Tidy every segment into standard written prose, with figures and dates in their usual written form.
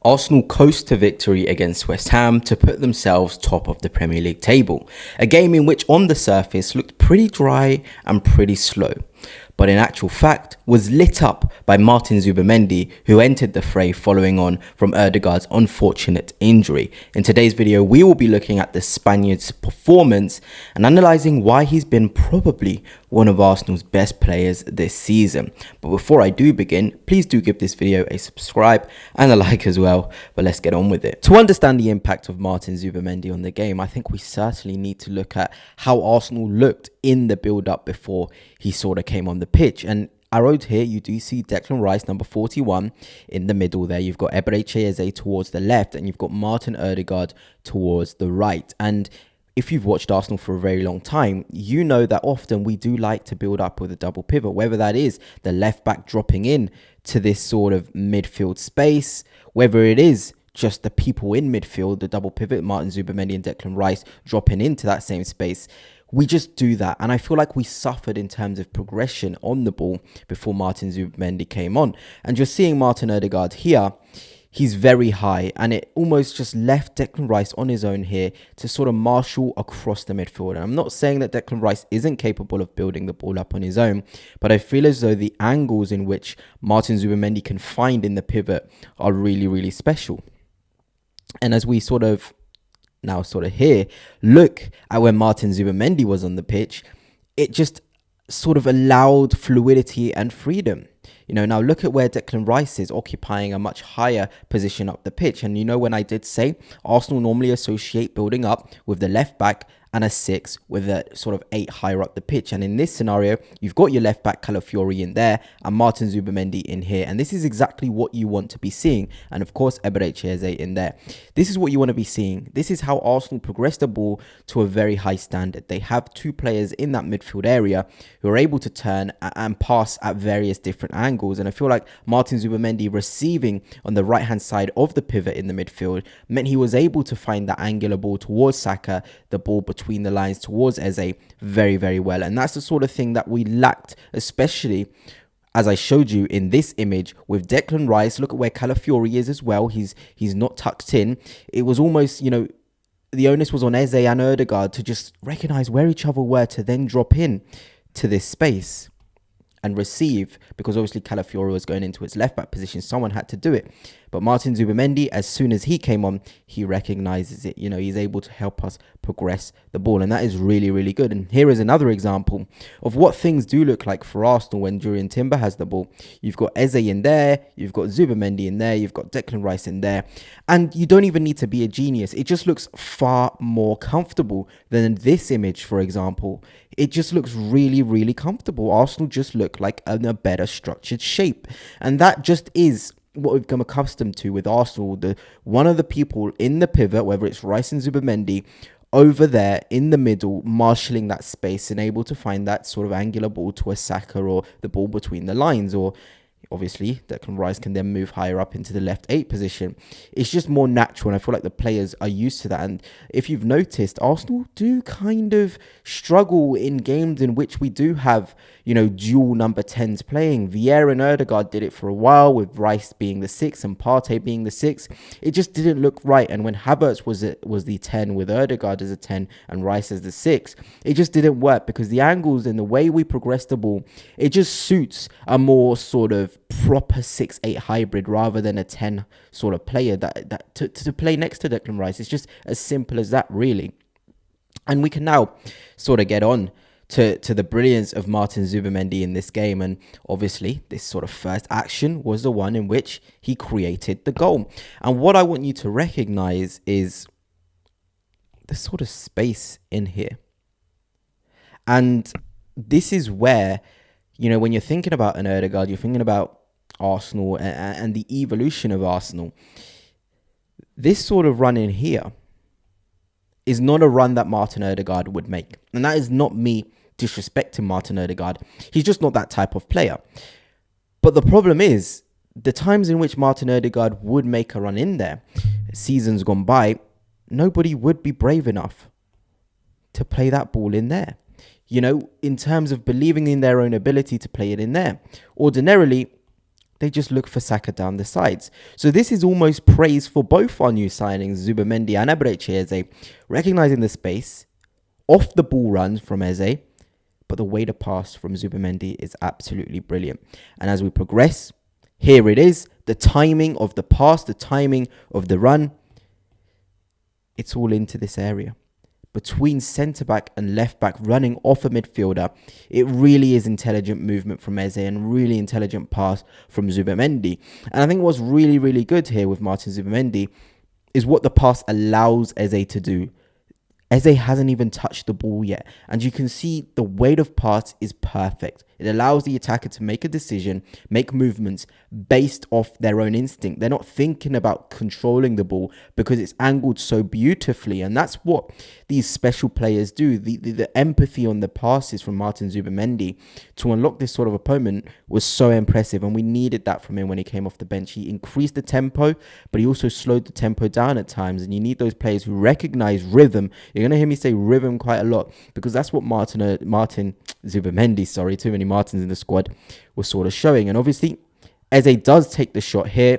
Arsenal coast to victory against West Ham to put themselves top of the Premier League table. A game in which on the surface looked pretty dry and pretty slow, but in actual fact was lit up by Martin Zubimendi, who entered the fray following on from Ødegaard's unfortunate injury. In today's video, we will be looking at the Spaniard's performance and analysing why he's been probably one of Arsenal's best players this season. But before I do begin, please do give this video a subscribe and a like as well. But let's get on with it. To understand the impact of Martin Zubimendi on the game, I think we certainly need to look at how Arsenal looked in the build-up before he sort of came on the pitch. And arrowed here, you do see Declan Rice, number 41, in the middle there. You've got Eze towards the left, and you've got Martin Ødegaard towards the right. And if you've watched Arsenal for a very long time, you know that often we do like to build up with a double pivot, whether that is the left back dropping in to this sort of midfield space, whether it is just the people in midfield, the double pivot, Martin Zubimendi and Declan Rice dropping into that same space. We just do that. And I feel like we suffered in terms of progression on the ball before Martin Zubimendi came on. And just seeing Martin Ødegaard here, he's very high, and it almost just left Declan Rice on his own here to sort of marshal across the midfield. And I'm not saying that Declan Rice isn't capable of building the ball up on his own, but I feel as though the angles in which Martin Zubimendi can find in the pivot are really, really special. And as we sort of here look at when Martin Zubimendi was on the pitch, it just sort of allowed fluidity and freedom. Now look at where Declan Rice is occupying a much higher position up the pitch. And when I did say Arsenal normally associate building up with the left back and a 6 with a sort of 8 higher up the pitch. And in this scenario, you've got your left back Calafiori in there and Martin Zubimendi in here. And this is exactly what you want to be seeing. And of course, Eze in there. This is what you want to be seeing. This is how Arsenal progress the ball to a very high standard. They have two players in that midfield area who are able to turn and pass at various different angles. And I feel like Martin Zubimendi receiving on the right-hand side of the pivot in the midfield meant he was able to find that angular ball towards Saka, the ball between the lines towards Eze very, very well. And that's the sort of thing that we lacked, especially as I showed you in this image with Declan Rice. Look at where Calafiori is as well. He's not tucked in. It was almost, the onus was on Eze and Ødegaard to just recognize where each other were to then drop in to this space and receive, because obviously Calafiori was going into his left back position. Someone had to do it. But Martin Zubimendi, as soon as he came on, he recognizes it. He's able to help us progress the ball. And that is really, really good. And here is another example of what things do look like for Arsenal when Jurriën Timber has the ball. You've got Eze in there. You've got Zubimendi in there. You've got Declan Rice in there. And you don't even need to be a genius. It just looks far more comfortable than this image, for example. It just looks really, really comfortable. Arsenal just look like in a better structured shape. And that just is what we've become accustomed to with Arsenal. One of the people in the pivot, whether it's Rice and Zubimendi, over there in the middle, marshalling that space and able to find that sort of angular ball to a Saka or the ball between the lines, or obviously Declan Rice can then move higher up into the left 8 position. It's just more natural, and I feel like the players are used to that. And if you've noticed, Arsenal do kind of struggle in games in which we do have, dual number 10s playing. Vieira and Ødegaard did it for a while, with Rice being the 6 and Partey being the 6. It just didn't look right. And when Havertz was the 10 with Ødegaard as a 10 and Rice as the 6, it just didn't work, because the angles and the way we progress the ball, it just suits a more sort of proper 6-8 hybrid rather than a 10 sort of player that to play next to Declan Rice. It's just as simple as that, really. And we can now sort of get on to the brilliance of Martin Zubimendi in this game. And obviously this sort of first action was the one in which he created the goal. And what I want you to recognize is the sort of space in here. And this is where, when you're thinking about an Ødegaard, you're thinking about Arsenal and the evolution of Arsenal. This sort of run in here is not a run that Martin Ødegaard would make. And that is not me disrespecting Martin Ødegaard. He's just not that type of player. But the problem is, the times in which Martin Ødegaard would make a run in there, seasons gone by, nobody would be brave enough to play that ball in there. In terms of believing in their own ability to play it in there. Ordinarily, they just look for Saka down the sides. So this is almost praise for both our new signings, Zubimendi and Eberechi Eze, recognizing the space, off the ball runs from Eze, but the way to pass from Zubimendi is absolutely brilliant. And as we progress, here it is, the timing of the pass, the timing of the run, it's all into this area. Between centre-back and left-back running off a midfielder, it really is intelligent movement from Eze and really intelligent pass from Zubimendi. And I think what's really, really good here with Martin Zubimendi is what the pass allows Eze to do. Eze hasn't even touched the ball yet. And you can see the weight of pass is perfect. It allows the attacker to make a decision, make movements based off their own instinct. They're not thinking about controlling the ball because it's angled so beautifully. And that's what these special players do. The empathy on the passes from Martin Zubimendi to unlock this sort of opponent was so impressive. And we needed that from him when he came off the bench. He increased the tempo, but he also slowed the tempo down at times. And you need those players who recognize rhythm. You're going to hear me say rhythm quite a lot because that's what Martin Zubimendi, too many Martins in the squad, was sort of showing. And obviously, Eze does take the shot here.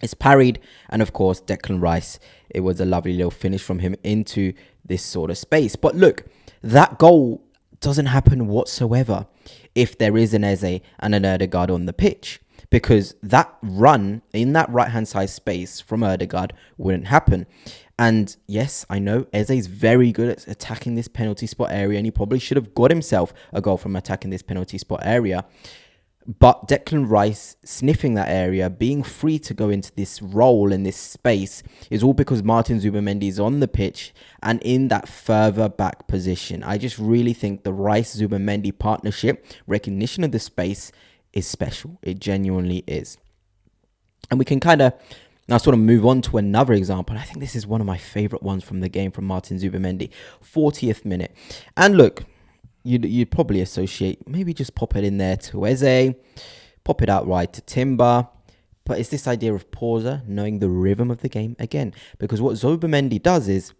It's parried. And of course, Declan Rice, it was a lovely little finish from him into this sort of space. But look, that goal doesn't happen whatsoever if there is an Eze and an Ødegaard on the pitch. Because that run in that right-hand side space from Ødegaard wouldn't happen. And yes, I know Eze is very good at attacking this penalty spot area, and he probably should have got himself a goal from attacking this penalty spot area. But Declan Rice sniffing that area, being free to go into this role in this space, is all because Martin Zubimendi is on the pitch and in that further back position. I just really think the Rice-Zubimendi partnership, recognition of the space, is special. It genuinely is. And we can kind of now sort of move on to another example. I think this is one of my favorite ones from the game from Martin Zubimendi. 40th minute. And look, you'd probably associate, maybe just pop it in there to Eze, pop it out right to Timber. But it's this idea of pauser, knowing the rhythm of the game again. Because what Zubimendi does is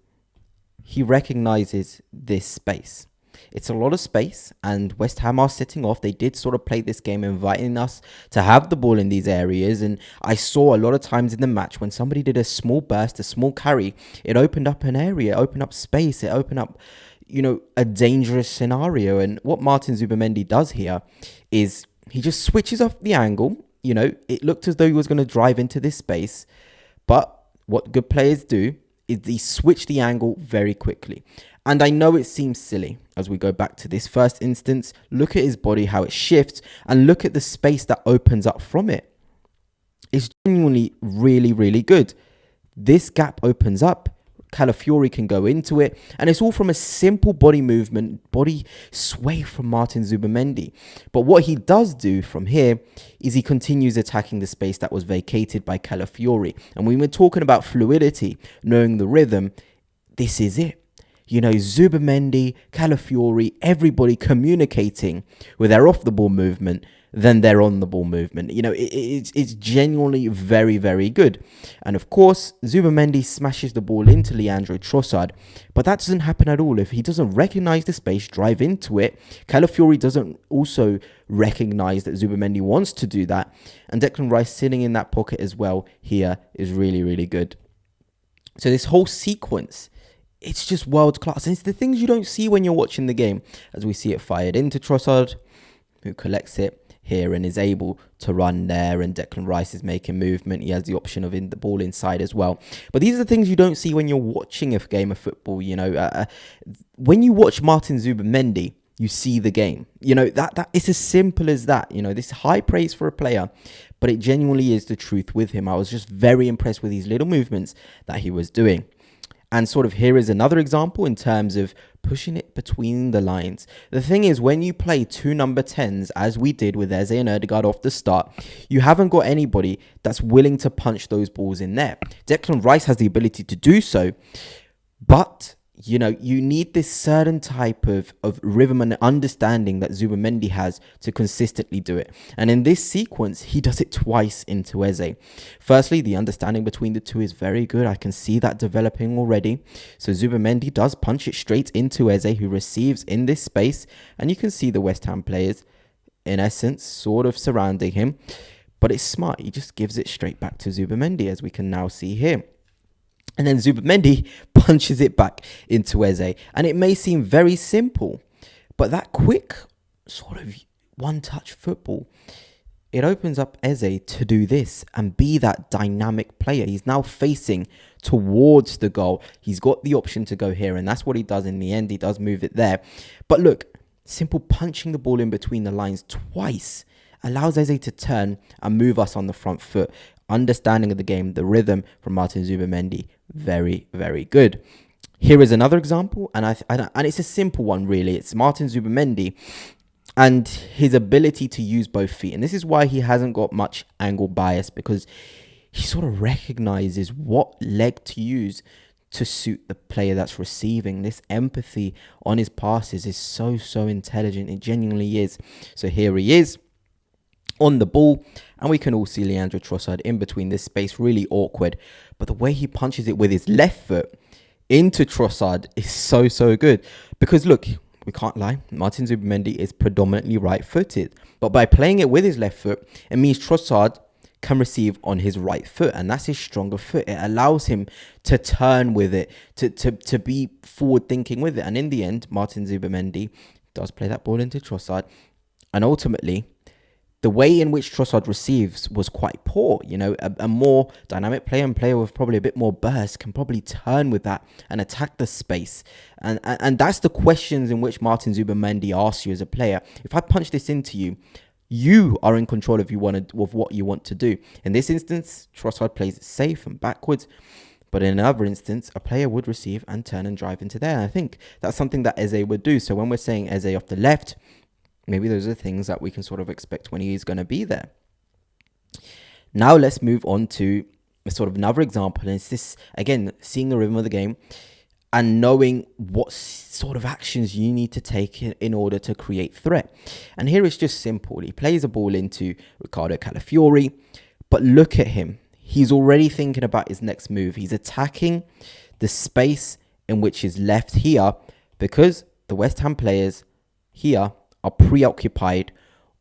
he recognizes this space. It's a lot of space, and West Ham are sitting off. They did sort of play this game, inviting us to have the ball in these areas. And I saw a lot of times in the match when somebody did a small burst, a small carry, it opened up an area, opened up space, it opened up, a dangerous scenario. And what Martin Zubimendi does here is he just switches off the angle. It looked as though he was going to drive into this space. But what good players do is they switch the angle very quickly. And I know it seems silly as we go back to this first instance. Look at his body, how it shifts, and look at the space that opens up from it. It's genuinely really, really good. This gap opens up. Calafiori can go into it. And it's all from a simple body movement, body sway from Martin Zubimendi. But what he does do from here is he continues attacking the space that was vacated by Calafiori. And when we're talking about fluidity, knowing the rhythm, this is it. Zubimendi, Calafiori, everybody communicating with their off-the-ball movement than their on-the-ball movement. It's genuinely very, very good. And of course, Zubimendi smashes the ball into Leandro Trossard, but that doesn't happen at all. If he doesn't recognize the space, drive into it, Calafiori doesn't also recognize that Zubimendi wants to do that, and Declan Rice sitting in that pocket as well here is really, really good. So this whole sequence, it's just world class. And it's the things you don't see when you're watching the game. As we see it fired into Trossard, who collects it here and is able to run there. And Declan Rice is making movement. He has the option of the ball inside as well. But these are the things you don't see when you're watching a game of football. When you watch Martin Zubimendi, you see the game. That it's as simple as that. This high praise for a player, but it genuinely is the truth with him. I was just very impressed with these little movements that he was doing. And sort of here is another example in terms of pushing it between the lines. The thing is, when you play two number 10s, as we did with Eze and Ødegaard off the start, you haven't got anybody that's willing to punch those balls in there. Declan Rice has the ability to do so, but you need this certain type of rhythm and understanding that Zubimendi has to consistently do it. And in this sequence, he does it twice into Eze. Firstly, the understanding between the two is very good. I can see that developing already. So Zubimendi does punch it straight into Eze, who receives in this space. And you can see the West Ham players, in essence, sort of surrounding him. But it's smart. He just gives it straight back to Zubimendi, as we can now see here. And then Zubimendi punches it back into Eze. And it may seem very simple, but that quick sort of one-touch football, it opens up Eze to do this and be that dynamic player. He's now facing towards the goal. He's got the option to go here, and that's what he does in the end. He does move it there. But look, simple punching the ball in between the lines twice allows Eze to turn and move us on the front foot. Understanding of the game, the rhythm from Martin Zubimendi, very, very good. Here is another example, and it's a simple one, really. It's Martin Zubimendi and his ability to use both feet. And this is why he hasn't got much angle bias, because he sort of recognizes what leg to use to suit the player that's receiving. This empathy on his passes is so intelligent. It genuinely is. So here he is on the ball, and we can all see Leandro Trossard in between this space, really awkward. But the way he punches it with his left foot into Trossard is so good. Because look, we can't lie, Martin Zubimendi is predominantly right-footed. But by playing it with his left foot, it means Trossard can receive on his right foot, and that's his stronger foot. It allows him to turn with it, to be forward-thinking with it. And in the end, Martin Zubimendi does play that ball into Trossard. And ultimately, the way in which Trossard receives was quite poor. You know, a more dynamic player and player with probably a bit more burst can probably turn with that and attack the space. And that's the questions in which Martin Zubimendi asks you as a player. If I punch this into you, you are in control of what you want to do. In this instance, Trossard plays it safe and backwards. But in another instance, a player would receive and turn and drive into there. And I think that's something that Eze would do. So when we're saying Eze off the left, maybe those are things that we can sort of expect when he's going to be there. Now let's move on to a sort of another example. And it's this, again, seeing the rhythm of the game and knowing what sort of actions you need to take in order to create threat. And here it's just simple. He plays a ball into Riccardo Calafiori, but look at him. He's already thinking about his next move. He's attacking the space in which is left here, because the West Ham players here are preoccupied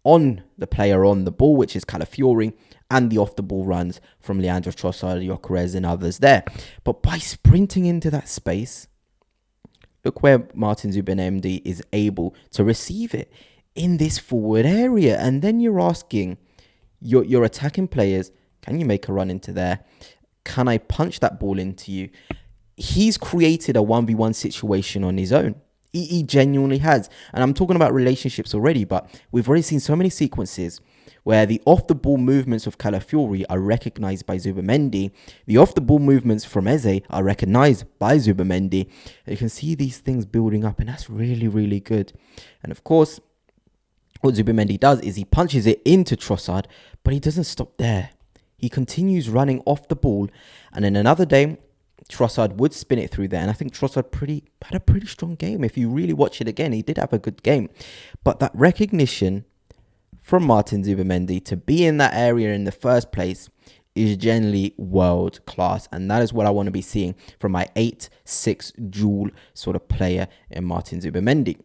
on the player on the ball, which is Calafiori, and the off-the-ball runs from Leandro Trossard, Gyökeres, and others there. But by sprinting into that space, look where Martin Zubimendi is able to receive it in this forward area. And then you're asking your attacking players, can you make a run into there? Can I punch that ball into you? He's created a 1v1 situation on his own. He genuinely has. And I'm talking about relationships already, but we've already seen so many sequences where the off-the-ball movements of Calafiori are recognized by Zubimendi. The off-the-ball movements from Eze are recognized by Zubimendi. You can see these things building up, and that's really good. And of course, what Zubimendi does is he punches it into Trossard, but he doesn't stop there. He continues running off the ball, and in another day, Trossard would spin it through there. And I think Trossard had a pretty strong game. If you really watch it again, he did have a good game. But that recognition from Martin Zubimendi to be in that area in the first place is generally world class. And that is what I want to be seeing from my 8-6 dual sort of player in Martin Zubimendi.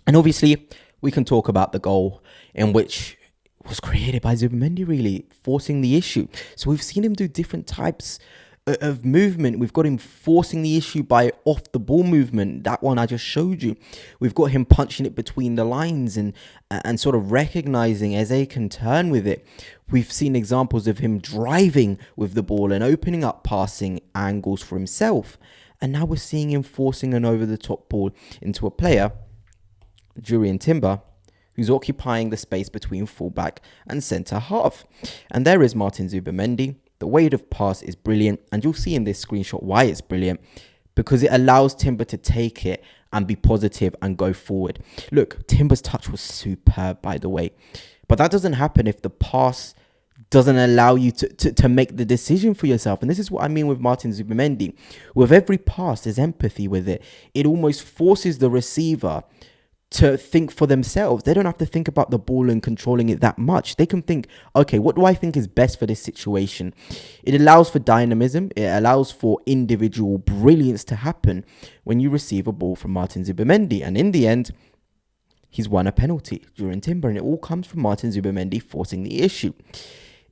And obviously, we can talk about the goal in which was created by Zubimendi, really forcing the issue. So we've seen him do different types of movement. We've got him forcing the issue by off the ball movement. That one I just showed you. We've got him punching it between the lines and sort of recognizing Eze can turn with it. We've seen examples of him driving with the ball and opening up passing angles for himself. And now we're seeing him forcing an over the top ball into a player, Jurrien Timber, who's occupying the space between fullback and centre half. And there is Martin Zubimendi. The weight of pass is brilliant, and you'll see in this screenshot why it's brilliant, because it allows Timber to take it and be positive and go forward. Look, Timber's touch was superb, by the way, but that doesn't happen if the pass doesn't allow you to make the decision for yourself. And this is what I mean with Martin Zubimendi. With every pass, there's empathy with it. It almost forces the receiver to think for themselves. They don't have to think about the ball and controlling it that much. They can think, okay, what do I think is best for this situation? It allows for dynamism. It allows for individual brilliance to happen when you receive a ball from Martin Zubimendi. And in the end, he's won a penalty during timber, and it all comes from Martin Zubimendi forcing the issue.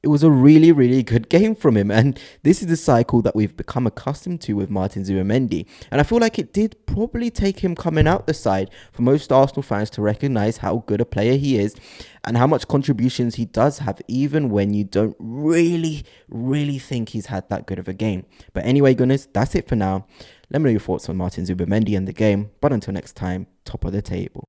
It was a really, really good game from him, and this is the cycle that we've become accustomed to with Martin Zubimendi. And I feel like it did probably take him coming out the side for most Arsenal fans to recognise how good a player he is and how much contributions he does have, even when you don't really, really think he's had that good of a game. But anyway, goodness, that's it for now. Let me know your thoughts on Martin Zubimendi and the game. But until next time, top of the table.